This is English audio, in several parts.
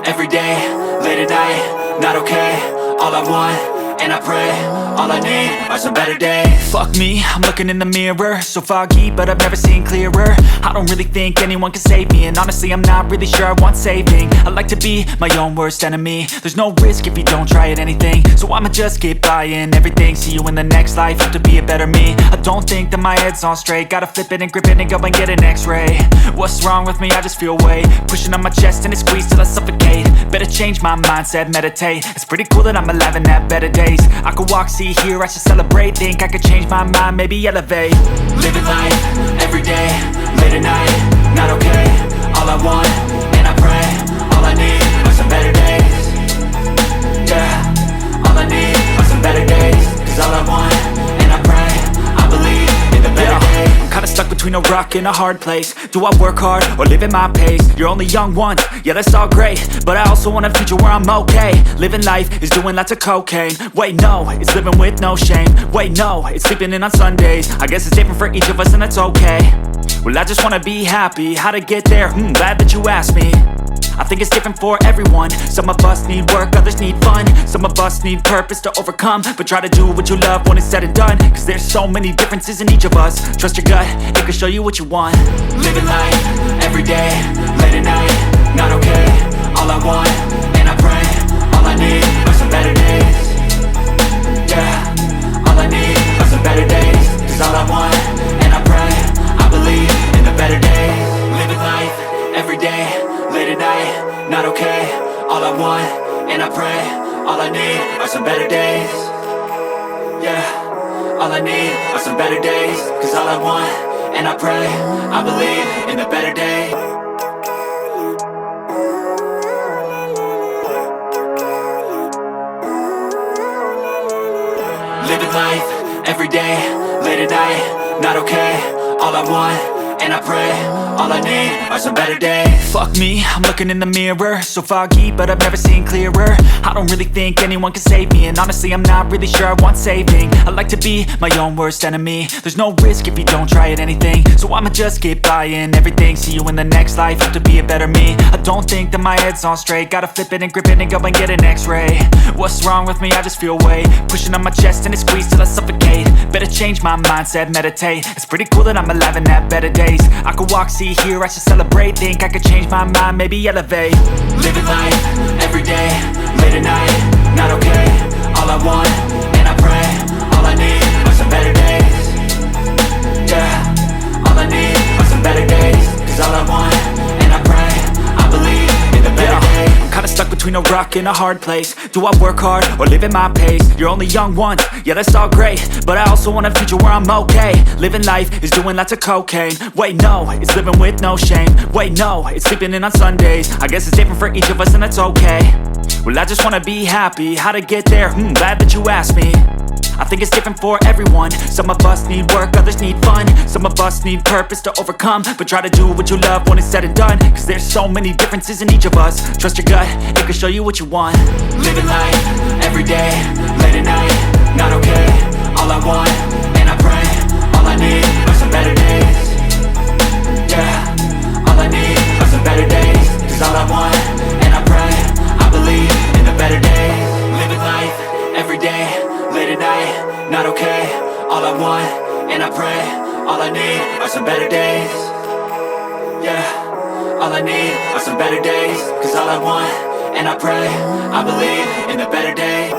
every day, late at night, not okay. All I want, and I pray, all I need are some better days. Fuck me, I'm looking in the mirror, so foggy, but I've never seen clearer. I don't really think anyone can save me, and honestly I'm not really sure I want saving. I like to be my own worst enemy. There's no risk if you don't try at anything, so I'ma just keep buying everything. See you in the next life, have to be a better me. I don't think that my head's on straight, gotta flip it and grip it and go and get an x-ray. What's wrong with me? I just feel weight pushing on my chest and it squeezes till I suffocate. Better change my mindset, meditate. It's pretty cool that I'm alive and have better days. I could walk, see, hear, I should celebrate. Think I could change my mind, maybe elevate. Living life, every day, late at night, not okay. All I want, and I pray, all I need are some better days. Yeah, all I need are some better days. Cause all I want, and I pray, I believe in the better days. I'm kinda stuck between a rock and a hard place. Do I work hard or live at my pace? You're only young once, yeah that's all great, but I also want a future where I'm okay. Living life is doing lots of cocaine. Wait no, it's living with no shame. Wait no, it's sleeping in on Sundays. I guess it's different for each of us and that's okay. Well I just wanna be happy, how to get there? Glad that you asked me. I think it's different for everyone. Some of us need work, others need fun. Some of us need purpose to overcome. But try to do what you love when it's said and done. Cause there's so many differences in each of us. Trust your gut, it can show you what you want. Living life, every day, late at night, not okay. All I want, and I pray, all I need are some better days. Yeah, all I need are some better days. Cause all I want, and I pray, I believe in the better days. Living life, every day, late at night, not okay. All I want, and I pray, all I need are some better days. Yeah, all I need are some better days. Cause all I want, and I pray, I believe in the better days. Living life, every day, late at night, not okay. All I want, and I pray, all I need are some better days. Fuck me, I'm looking in the mirror, so foggy, but I've never seen clearer. I don't really think anyone can save me, and honestly I'm not really sure I want saving. I like to be my own worst enemy. There's no risk if you don't try at anything, so I'ma just keep buying everything. See you in the next life, have to be a better me. I don't think that my head's on straight, gotta flip it and grip it and go and get an x-ray. What's wrong with me? I just feel weight pushing on my chest and it squeezes till I suffocate. Better change my mindset, meditate. It's pretty cool that I'm alive and have better days. I could walk, see, hear, I should celebrate. Think I could change my mind, maybe elevate. Living life, every day, late at night, not okay. All I want, and I pray, all I need are some better days. Yeah, all I need are some better days. Cause all I want, and I pray, I believe in the better days. I'm kinda stuck between a rock and a hard place. Do I work hard or live at my pace? You're only young once, yeah that's all great, but I also want a future where I'm okay. Living life is doing lots of cocaine. Wait no, it's living with no shame. Wait no, it's sleeping in on Sundays. I guess it's different for each of us and that's okay. Well I just wanna be happy, how to get there? Glad that you asked me. I think it's different for everyone. Some of us need work, others need fun. Some of us need purpose to overcome. But try to do what you love when it's said and done. Cause there's so many differences in each of us. Trust your gut, it can show you what you want. Living life, every day, late at night, not okay. All I want, and I pray, all I need are some better days. Yeah, all I need are some better days. Cause all I want, and I pray, I believe in the better days. Living life, every day, late at night, not okay. All I want, and I pray, all I need are some better days. Yeah, all I need are some better days. Cause all I want, and I pray, I believe in the better days.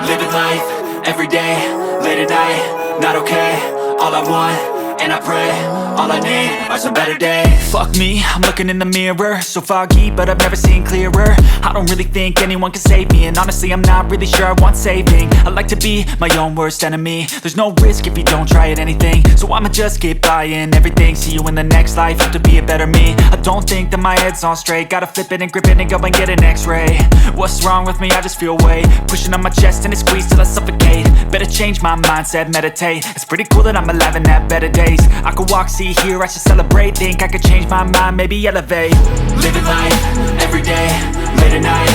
Living life, every day, late at night, not okay. All I want, and I pray, all I need are some better days. Fuck me, I'm looking in the mirror, so foggy, but I've never seen clearer. I don't really think anyone can save me, and honestly I'm not really sure I want saving. I like to be my own worst enemy. There's no risk if you don't try at anything, so I'ma just keep buying everything. See you in the next life, have to be a better me. I don't think that my head's on straight, gotta flip it and grip it and go and get an x-ray. What's wrong with me? I just feel weight pushing on my chest and it squeezes till I suffocate. Better change my mindset, meditate. It's pretty cool that I'm alive and have better days. I could walk, see, hear, I should celebrate. Think I could change my mind, maybe elevate. Living life, every day, late at night,